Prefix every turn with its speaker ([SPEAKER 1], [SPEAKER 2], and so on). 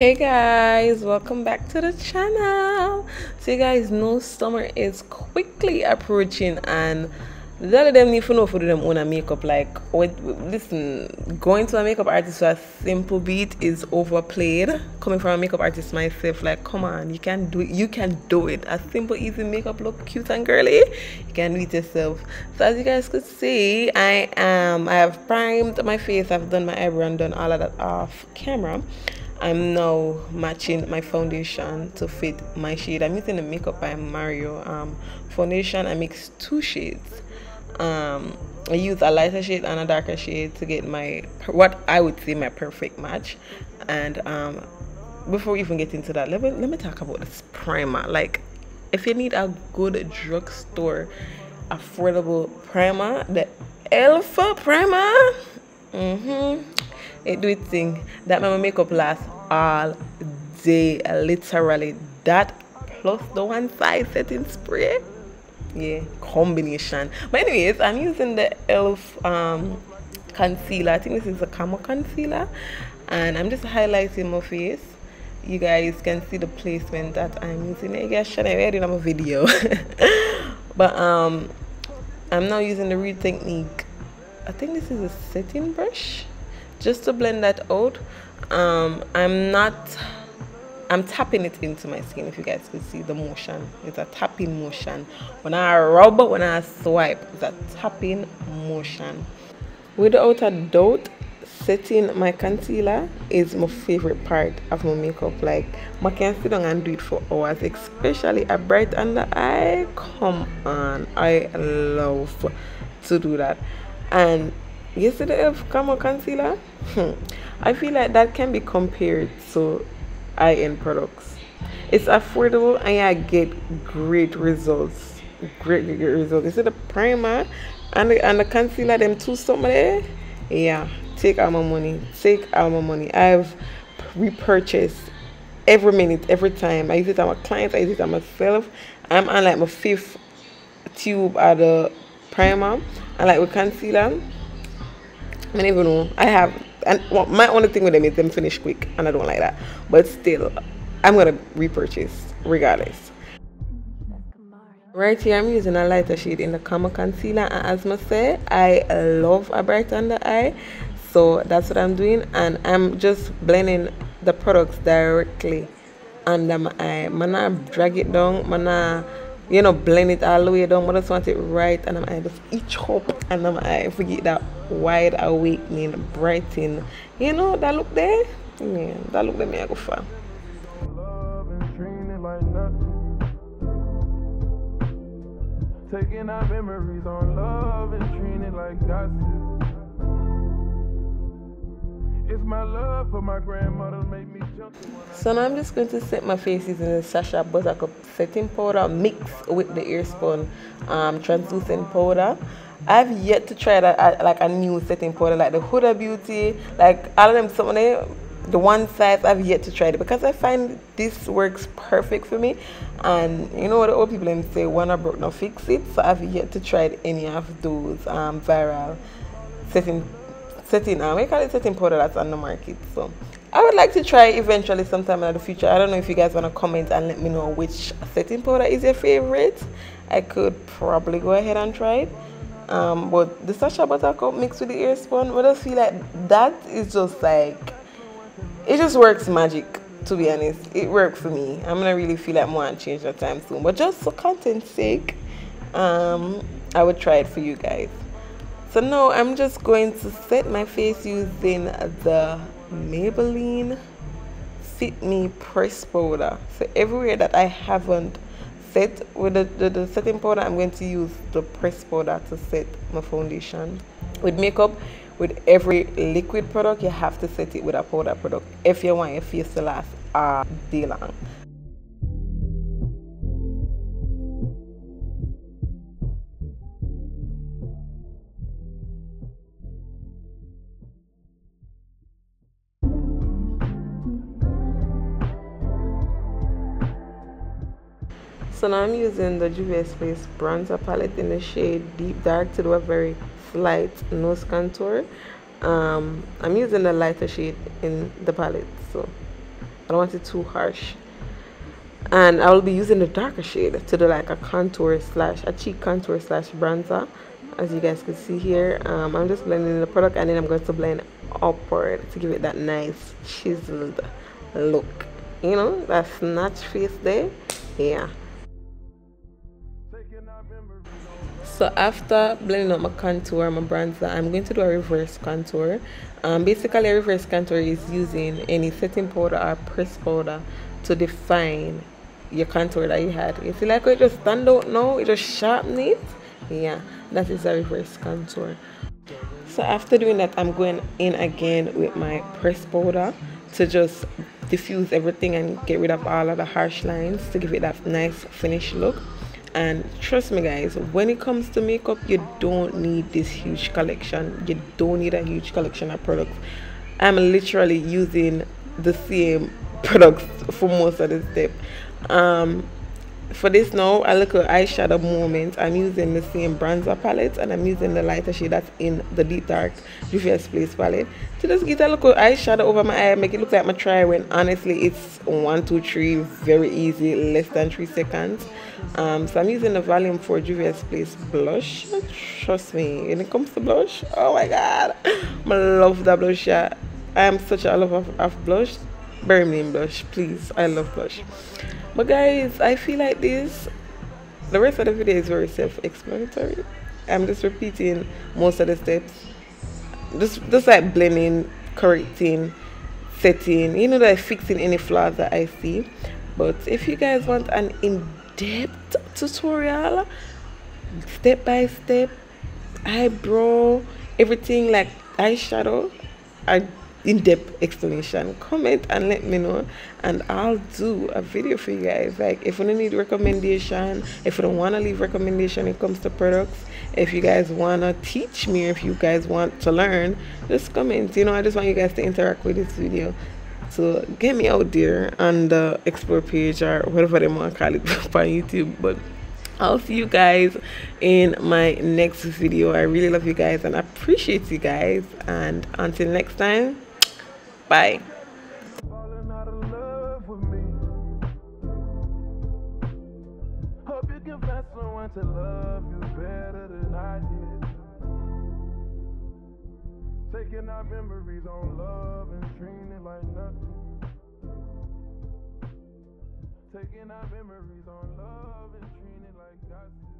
[SPEAKER 1] Hey guys, welcome back to the channel. So you guys know summer is quickly approaching and the other them need to know for them own a makeup listen, going to a makeup artist for a simple beat is overplayed. Coming from a makeup artist myself, like come on, you can do it. A simple easy makeup look cute and girly, you can do it yourself. So as you guys could see, I have primed my face, I've done my eyebrow and done all of that off camera. I'm now matching my foundation to fit my shade. I'm using the Makeup by Mario foundation. I mix two shades. I use a lighter shade and a darker shade to get my what I would say my perfect match. And before we even get into that, let me talk about this primer. Like, if you need a good drugstore affordable primer, the Alpha primer. It do its thing. That my makeup lasts all day, literally. That plus the one size setting spray, yeah, combination. But anyways, I'm using the elf concealer. I think this is a camo concealer, and I'm just highlighting my face. You guys can see the placement that I'm using. I guess should I already have a video. But I'm now using the Real Technique. I think this is a setting brush, just to blend that out. I'm tapping it into my skin. If you guys could see the motion, it's a tapping motion. When I rub, when I swipe, it's a tapping motion. Without a doubt, setting my concealer is my favorite part of my makeup. Like, I can sit down and do it for hours, especially a bright under eye. Come on, I love to do that. And yesterday of camo concealer, I feel like that can be compared to high-end products. It's affordable and I get great results. Great results. You see the primer and the concealer, them two something there? Yeah, take all my money. Take all my money. I've repurchased every minute, every time. I use it on my clients, I use it on myself. I'm on like my fifth tube of the primer. And like with concealer, I don't even know. I have, and well, my only thing with them is them finish quick, and I don't like that. But still, I'm gonna repurchase regardless. Right here, I'm using a lighter shade in the Camo Concealer, and as I say, I love a bright under eye, so that's what I'm doing, and I'm just blending the products directly under my eye. I'm not drag it down, I'm not, blend it all the way down. I just want it right under my eye, just each up under my eye. Forget that wide awakening, brighten. That look there? Yeah, that look there, me I go for. Taking our memories on love and treating it like gossip. It's my love for my grandmother made me jump. So now I'm just going to set my face using the Sasha Buttercup setting powder mixed with the Airspun translucent powder. I've yet to try that like a new setting powder like the Huda Beauty, like all of them, some of them, the one size. I've yet to try it because I find this works perfect for me, and you know what the old people them say, one I broke now fix it. So I've yet to try any of those viral setting we call it setting powder that's on the market. So I would like to try eventually sometime in the future. I don't know if you guys want to comment and let me know which setting powder is your favorite. I could probably go ahead and try it. But the Sasha Buttercup mixed with the Airspun, I just feel like that is just like, it just works magic, to be honest. It worked for me. I'm gonna really feel like I want to change that time soon, but just for content's sake, I would try it for you guys. So now I'm just going to set my face using the Maybelline Fit Me Press Powder. So everywhere that I haven't set with the setting powder, I'm going to use the press powder to set my foundation. With makeup, with every liquid product, you have to set it with a powder product if you want your face to last all day long. So now I'm using the Juvia's Face bronzer palette in the shade Deep Dark to do a very slight nose contour. I'm using the lighter shade in the palette, so I don't want it too harsh. And I will be using the darker shade to do like a contour slash a cheek contour slash bronzer, as you guys can see here. I'm just blending the product, and then I'm going to blend upward to give it that nice chiseled look, you know, that snatch face there. Yeah. So after blending out my contour, my bronzer, I'm going to do a reverse contour. Basically a reverse contour is using any setting powder or press powder to define your contour that you had. You see like it just stand out now, it just sharpen it. Yeah, that is a reverse contour. So after doing that, I'm going in again with my press powder to just diffuse everything and get rid of all of the harsh lines to give it that nice finished look. And trust me guys, when it comes to makeup, you don't need this huge collection. You don't need a huge collection of products. I'm literally using the same products for most of the step. For this now, a little eyeshadow moment, I'm using the same bronzer palette, and I'm using the lighter shade that's in the Deep Dark Juvia's Place palette to just get a little eyeshadow over my eye, make it look like my try, when honestly it's 1 2 3, very easy, less than 3 seconds. So I'm using the Volume 4 Juvia's Place blush. Trust me, when it comes to blush, oh my god, I love that blush. Yeah, I am such a lover of blush. Bury me in blush, please. I love blush. But guys, I feel like this, the rest of the video is very self-explanatory. I'm just repeating most of the steps, just like blending, correcting, setting, you know, like fixing any flaws that I see. But if you guys want an in-depth tutorial, step by step, eyebrow, everything, like eyeshadow, in-depth explanation, comment and let me know, and I'll do a video for you guys. Like if you don't need recommendation, if you don't want to leave recommendation when it comes to products, if you guys want to teach me, or if you guys want to learn, just comment. You know, I just want you guys to interact with this video, so get me out there on the explore page or whatever they want to call it on YouTube. But I'll see you guys in my next video. I really love you guys and appreciate you guys, and until next time, bye. To love you better than I did. Taking our memories on love and treating it like nothing. Taking our memories on love and treating it like nothing.